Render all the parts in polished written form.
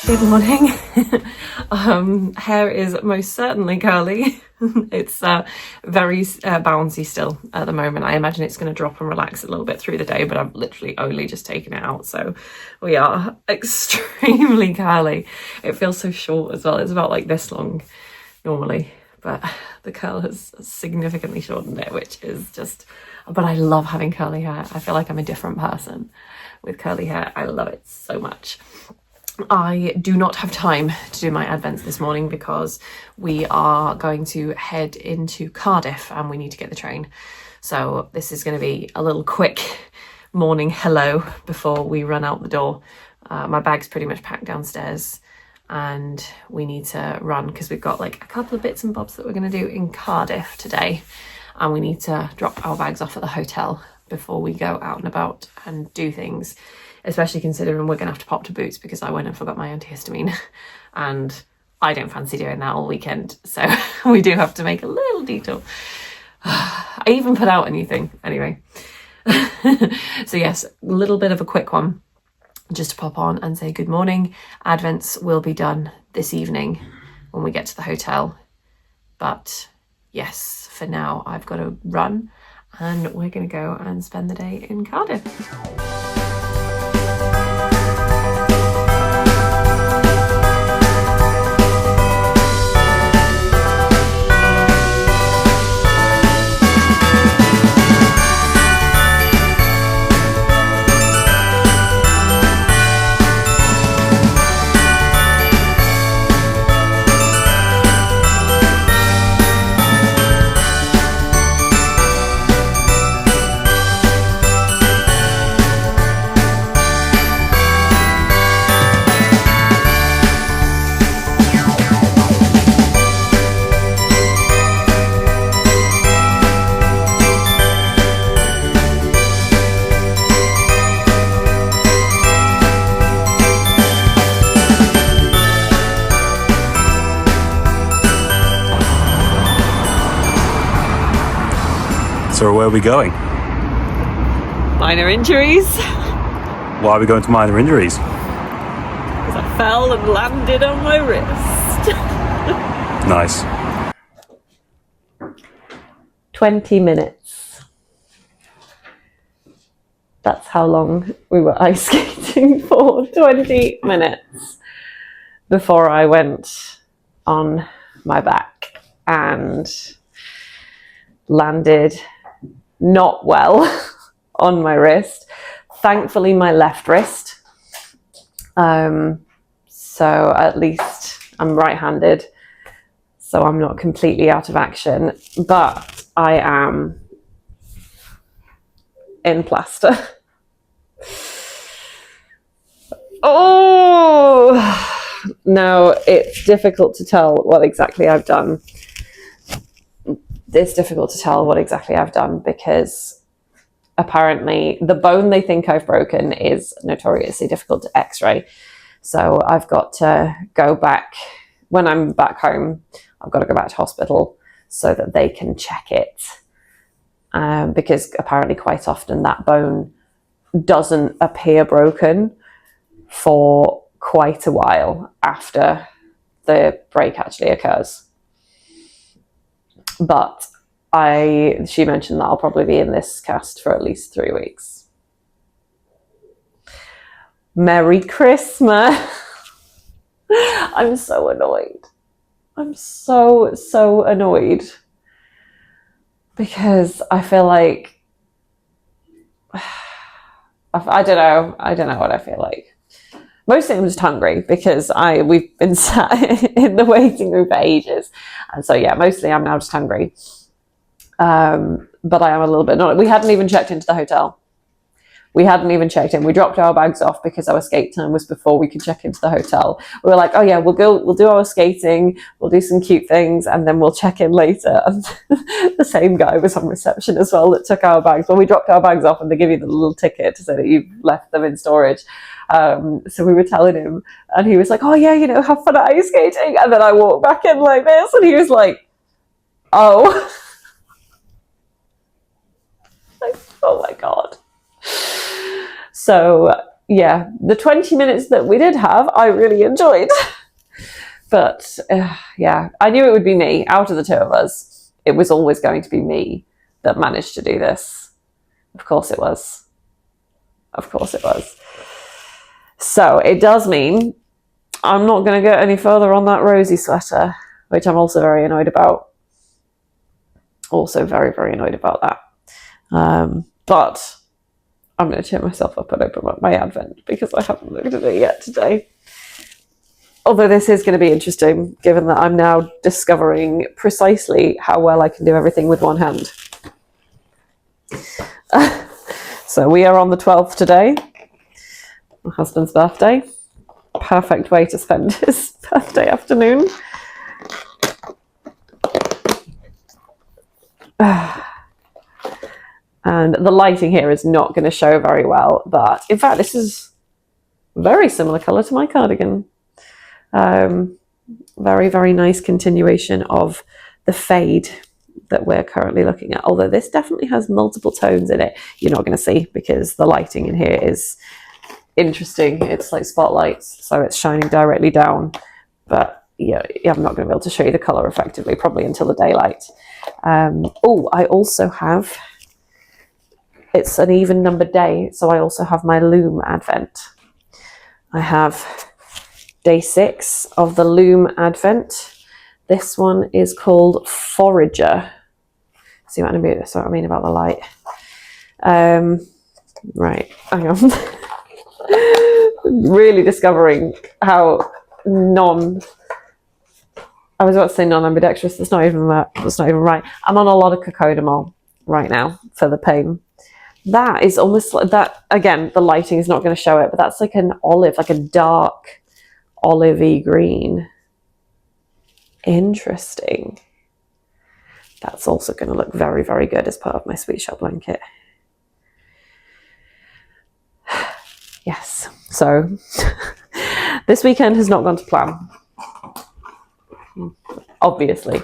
Good morning. Hair is most certainly curly. It's very bouncy still at the moment. I imagine it's going to drop and relax a little bit through the day, but I've literally only just taken it out, so we are extremely curly. It feels so short as well. It's about like this long normally, but the curl has significantly shortened it, which is just... But I love having curly hair. I feel like I'm a different person with curly hair. I love it so much. I do not have time to do my advents this morning because we are going to head into Cardiff and we need to get the train. So this is going to be a little quick morning hello before we run out the door. My bag's pretty much packed downstairs and we need to run because we've got like a couple of bits and bobs that we're going to do in Cardiff today. And we need to drop our bags off at the hotel before we go out and about and do things. Especially considering we're going to have to pop to Boots because I went and forgot my antihistamine and I don't fancy doing that all weekend. So we do have to make a little detour. I even put out a new thing anyway. So yes, a little bit of a quick one just to pop on and say good morning. Advents will be done this evening when we get to the hotel. But yes, for now I've got to run and we're going to go and spend the day in Cardiff. So where are we going? Minor injuries. Why are we going to minor injuries? Because I fell and landed on my wrist. Nice. 20 minutes. That's how long we were ice skating for. 20 minutes before I went on my back and landed not well on my wrist. Thankfully my left wrist. So at least I'm right-handed, so I'm not completely out of action, but I am in plaster. Oh no, it's difficult to tell what exactly I've done. It's difficult to tell what exactly I've done because apparently the bone they think I've broken is notoriously difficult to x-ray. So I've got to go back, when I'm back home, I've got to go back to hospital so that they can check it. Because apparently quite often that bone doesn't appear broken for quite a while after the break actually occurs. But she mentioned that I'll probably be in this cast for at least 3 weeks. Merry Christmas. I'm so annoyed. I'm so annoyed because I feel like I don't know what I feel like. Mostly I'm just hungry because we've been sat in the waiting room for ages. And so yeah, mostly I'm now just hungry. But I am a little bit annoyed. We hadn't even checked into the hotel. We hadn't even checked in. We dropped our bags off because our skate time was before we could check into the hotel. We were like, oh yeah, we'll do our skating, we'll do some cute things, and then we'll check in later. And the same guy was on reception as well that took our bags. Well, we dropped our bags off and they give you the little ticket to say that you've left them in storage. So we were telling him and he was like, oh yeah, have fun at ice skating. And then I walked back in like this and he was like, oh. Like, oh my God. So yeah, the 20 minutes that we did have, I really enjoyed. But yeah, I knew it would be me. Out of the two of us, it was always going to be me that managed to do this. Of course it was. Of course it was. So it does mean I'm not going to get any further on that rosy sweater, which I'm also very annoyed about. Also very, very annoyed about that. But I'm going to cheer myself up and open up my advent because I haven't looked at it yet today. Although this is going to be interesting, given that I'm now discovering precisely how well I can do everything with one hand. So we are on the 12th today, my husband's birthday. Perfect way to spend his birthday afternoon. And the lighting here is not going to show very well, but in fact this is a very similar colour to my cardigan. Very, very nice continuation of the fade that we're currently looking at, although this definitely has multiple tones in it. You're not going to see because the lighting in here is interesting. It's like spotlights, so it's shining directly down, but yeah, I'm not going to be able to show you the colour effectively probably until the daylight. Oh, I also have, it's an even numbered day, so I also have my Loom Advent. I have day 6 of the Loom Advent. This one is called Forager. See what I mean about the light. Right, hang on. Really discovering how I was about to say non-ambidextrous. That's not even right. I'm on a lot of cocodamol right now for the pain. That is almost like that. Again, the lighting is not going to show it, but that's like an olive, like a dark olivey green. Interesting. That's also going to look very, very good as part of my sweet shop blanket. Yes. So this weekend has not gone to plan. Obviously.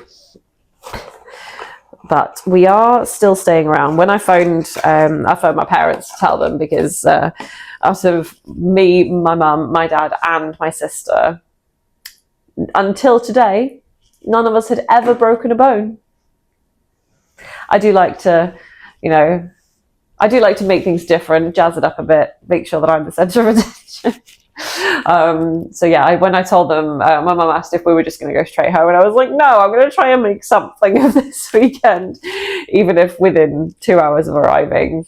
But we are still staying around. When I phoned my parents to tell them, because out of me, my mum, my dad and my sister, until today, none of us had ever broken a bone. I do like to, make things different, jazz it up a bit, make sure that I'm the centre of attention. So yeah, when I told them, my mum asked if we were just going to go straight home, and I was like, no, I'm going to try and make something of this weekend, even if within 2 hours of arriving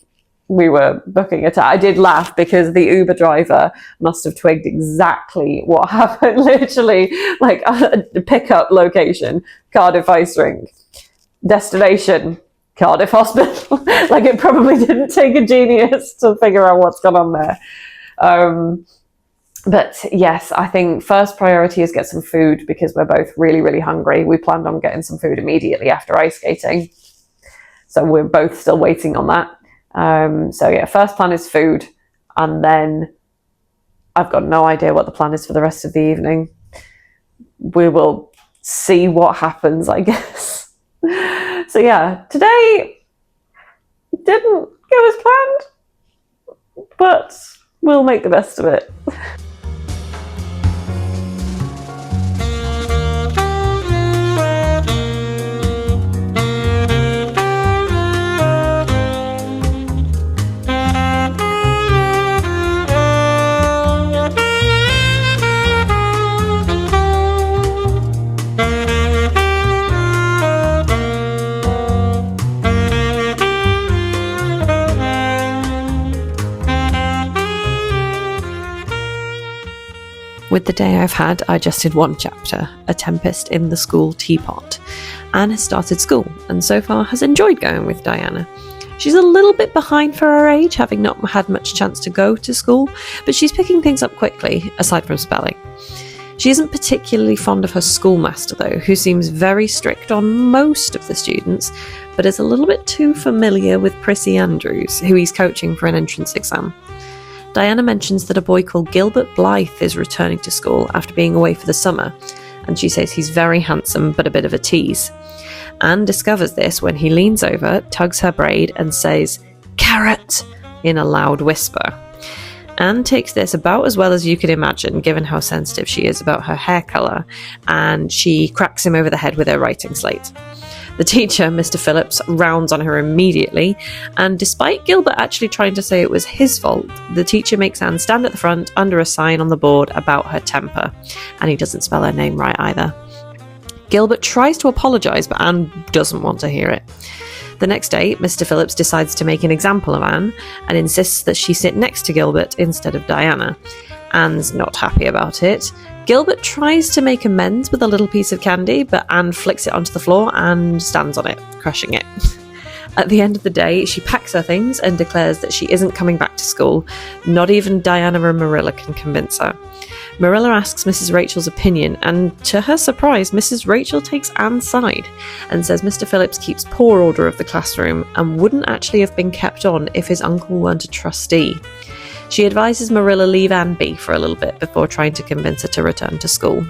we were booking it. I did laugh because the Uber driver must have twigged exactly what happened. Literally, like a pickup location, Cardiff Ice Rink, destination, Cardiff Hospital. Like, it probably didn't take a genius to figure out what's gone on there. But yes, I think first priority is get some food because we're both really, really hungry. We planned on getting some food immediately after ice skating, so we're both still waiting on that. So yeah, first plan is food, and then I've got no idea what the plan is for the rest of the evening. We will see what happens, I guess. So yeah, today didn't go as planned, but we'll make the best of it. With the day I've had, I just did one chapter, A Tempest in the School Teapot. Anne has started school and so far has enjoyed going with Diana. She's a little bit behind for her age, having not had much chance to go to school, but she's picking things up quickly, aside from spelling. She isn't particularly fond of her schoolmaster though, who seems very strict on most of the students, but is a little bit too familiar with Prissy Andrews, who he's coaching for an entrance exam. Diana mentions that a boy called Gilbert Blythe is returning to school after being away for the summer, and she says he's very handsome but a bit of a tease. Anne discovers this when he leans over, tugs her braid and says, "Carrot," in a loud whisper. Anne takes this about as well as you can imagine, given how sensitive she is about her hair colour, and she cracks him over the head with her writing slate. The teacher, Mr. Phillips, rounds on her immediately, and despite Gilbert actually trying to say it was his fault, the teacher makes Anne stand at the front under a sign on the board about her temper, and he doesn't spell her name right either. Gilbert tries to apologise, but Anne doesn't want to hear it. The next day, Mr. Phillips decides to make an example of Anne and insists that she sit next to Gilbert instead of Diana. Anne's not happy about it. Gilbert tries to make amends with a little piece of candy, but Anne flicks it onto the floor and stands on it, crushing it. At the end of the day, she packs her things and declares that she isn't coming back to school. Not even Diana and Marilla can convince her. Marilla asks Mrs. Rachel's opinion, and to her surprise, Mrs. Rachel takes Anne's side and says Mr. Phillips keeps poor order of the classroom and wouldn't actually have been kept on if his uncle weren't a trustee. She advises Marilla leave Anne be for a little bit before trying to convince her to return to school.